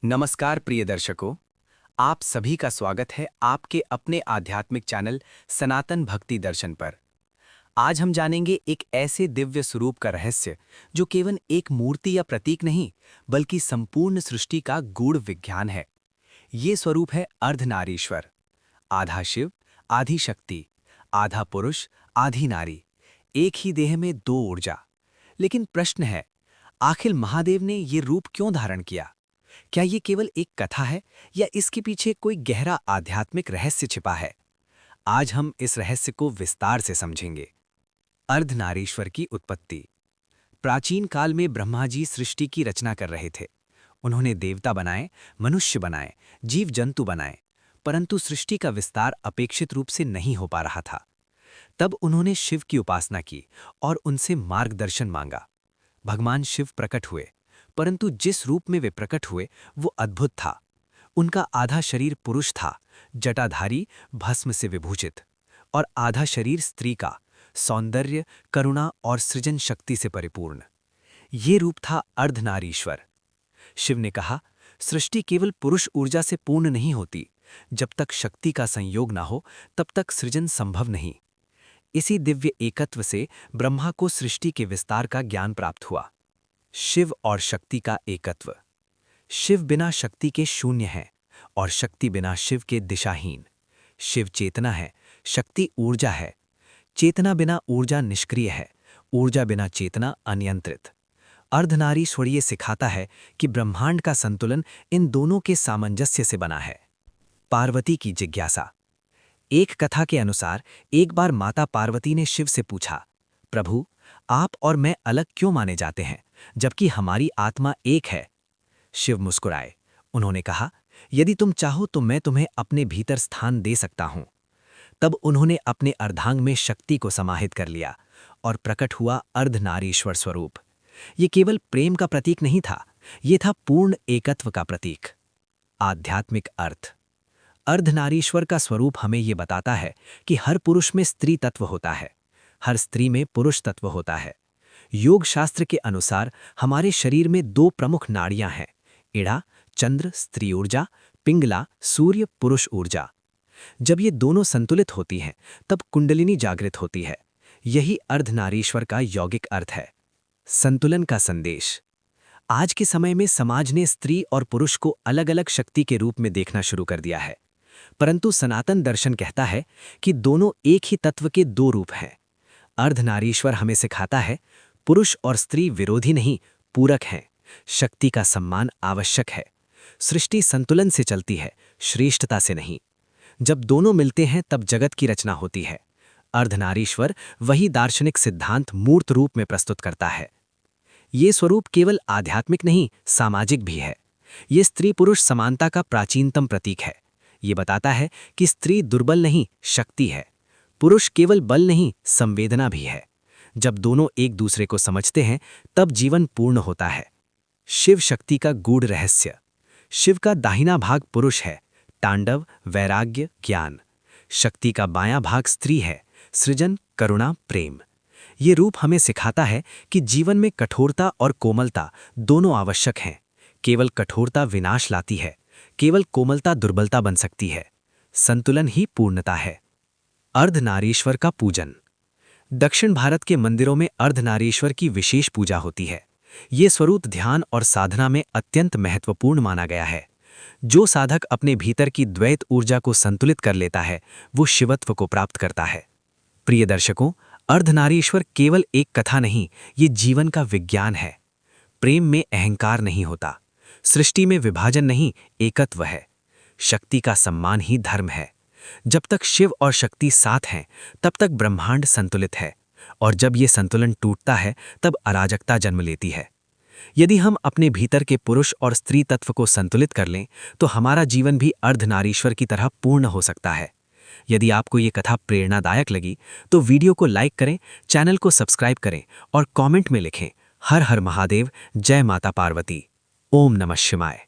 नमस्कार प्रिय दर्शकों, आप सभी का स्वागत है आपके अपने आध्यात्मिक चैनल सनातन भक्ति दर्शन पर। आज हम जानेंगे एक ऐसे दिव्य स्वरूप का रहस्य जो केवल एक मूर्ति या प्रतीक नहीं, बल्कि संपूर्ण सृष्टि का गूढ़ विज्ञान है। ये स्वरूप है अर्धनारीश्वर, आधा शिव, आधी शक्ति, आधा पुरुष, आधी नारी, एक ही देह में दो ऊर्जा। लेकिन प्रश्न है, आखिर महादेव ने ये रूप क्यों धारण किया? क्या ये केवल एक कथा है या इसके पीछे कोई गहरा आध्यात्मिक रहस्य छिपा है? आज हम इस रहस्य को विस्तार से समझेंगे। अर्धनारीश्वर की उत्पत्ति। प्राचीन काल में ब्रह्मा जी सृष्टि की रचना कर रहे थे। उन्होंने देवता बनाए, मनुष्य बनाए, जीव जंतु बनाए, परंतु सृष्टि का विस्तार अपेक्षित रूप से नहीं हो पा रहा था। तब उन्होंने शिव की उपासना की और उनसे मार्गदर्शन मांगा। भगवान शिव प्रकट हुए, परंतु जिस रूप में वे प्रकट हुए वो अद्भुत था। उनका आधा शरीर पुरुष था, जटाधारी, भस्म से विभूषित, और आधा शरीर स्त्री का, सौंदर्य, करुणा और सृजन शक्ति से परिपूर्ण। ये रूप था अर्धनारीश्वर। शिव ने कहा, सृष्टि केवल पुरुष ऊर्जा से पूर्ण नहीं होती। जब तक शक्ति का संयोग ना हो तब तक सृजन संभव नहीं। इसी दिव्य एकत्व से ब्रह्मा को सृष्टि के विस्तार का ज्ञान प्राप्त हुआ। शिव और शक्ति का एकत्व। शिव बिना शक्ति के शून्य है और शक्ति बिना शिव के दिशाहीन। शिव चेतना है, शक्ति ऊर्जा है। चेतना बिना ऊर्जा निष्क्रिय है, ऊर्जा बिना चेतना अनियंत्रित। अर्धनारीश्वर ये सिखाता है कि ब्रह्मांड का संतुलन इन दोनों के सामंजस्य से बना है। पार्वती की जिज्ञासा। एक कथा के अनुसार एक बार माता पार्वती ने शिव से पूछा, प्रभु, आप और मैं अलग क्यों माने जाते हैं जबकि हमारी आत्मा एक है? शिव मुस्कुराए। उन्होंने कहा, यदि तुम चाहो तो मैं तुम्हें अपने भीतर स्थान दे सकता हूं। तब उन्होंने अपने अर्धांग में शक्ति को समाहित कर लिया और प्रकट हुआ अर्धनारीश्वर स्वरूप। ये केवल प्रेम का प्रतीक नहीं था, ये था पूर्ण एकत्व का प्रतीक। आध्यात्मिक अर्थ। अर्धनारीश्वर का स्वरूप हमें ये बताता है कि हर पुरुष में स्त्री तत्व होता है, हर स्त्री में पुरुष तत्व होता है। योग शास्त्र के अनुसार हमारे शरीर में दो प्रमुख नाड़ियां हैं, इड़ा चंद्र स्त्री ऊर्जा, पिंगला सूर्य पुरुष ऊर्जा। जब ये दोनों संतुलित होती हैं तब कुंडलिनी जागृत होती है। यही अर्धनारीश्वर का यौगिक अर्थ है। संतुलन का संदेश। आज के समय में समाज ने स्त्री और पुरुष को अलग अलग शक्ति के रूप में देखना शुरू कर दिया है, परंतु सनातन दर्शन कहता है कि दोनों एक ही तत्व के दो रूप हैं। अर्धनारीश्वर हमें सिखाता है, पुरुष और स्त्री विरोधी नहीं, पूरक हैं। शक्ति का सम्मान आवश्यक है। सृष्टि संतुलन से चलती है, श्रेष्ठता से नहीं। जब दोनों मिलते हैं तब जगत की रचना होती है। अर्धनारीश्वर वही दार्शनिक सिद्धांत मूर्त रूप में प्रस्तुत करता है। ये स्वरूप केवल आध्यात्मिक नहीं, सामाजिक भी है। ये स्त्री पुरुष समानता का प्राचीनतम प्रतीक है। ये बताता है कि स्त्री दुर्बल नहीं, शक्ति है। पुरुष केवल बल नहीं, संवेदना भी है। जब दोनों एक दूसरे को समझते हैं तब जीवन पूर्ण होता है। शिव शक्ति का गूढ़ रहस्य। शिव का दाहिना भाग पुरुष है, तांडव, वैराग्य, ज्ञान। शक्ति का बायां भाग स्त्री है, सृजन, करुणा, प्रेम। ये रूप हमें सिखाता है कि जीवन में कठोरता और कोमलता दोनों आवश्यक हैं। केवल कठोरता विनाश लाती है, केवल कोमलता दुर्बलता बन सकती है। संतुलन ही पूर्णता है। अर्धनारीश्वर का पूजन। दक्षिण भारत के मंदिरों में अर्धनारीश्वर की विशेष पूजा होती है। ये स्वरूप ध्यान और साधना में अत्यंत महत्वपूर्ण माना गया है। जो साधक अपने भीतर की द्वैत ऊर्जा को संतुलित कर लेता है वो शिवत्व को प्राप्त करता है। प्रिय दर्शकों, अर्धनारीश्वर केवल एक कथा नहीं, ये जीवन का विज्ञान है। प्रेम में अहंकार नहीं होता, सृष्टि में विभाजन नहीं, एकत्व है। शक्ति का सम्मान ही धर्म है। जब तक शिव और शक्ति साथ हैं तब तक ब्रह्मांड संतुलित है, और जब ये संतुलन टूटता है तब अराजकता जन्म लेती है। यदि हम अपने भीतर के पुरुष और स्त्री तत्व को संतुलित कर लें तो हमारा जीवन भी अर्धनारीश्वर की तरह पूर्ण हो सकता है। यदि आपको ये कथा प्रेरणादायक लगी तो वीडियो को लाइक करें, चैनल को सब्सक्राइब करें और कमेंट में लिखें, हर हर महादेव, जय माता पार्वती। ओम नमः शिवाय।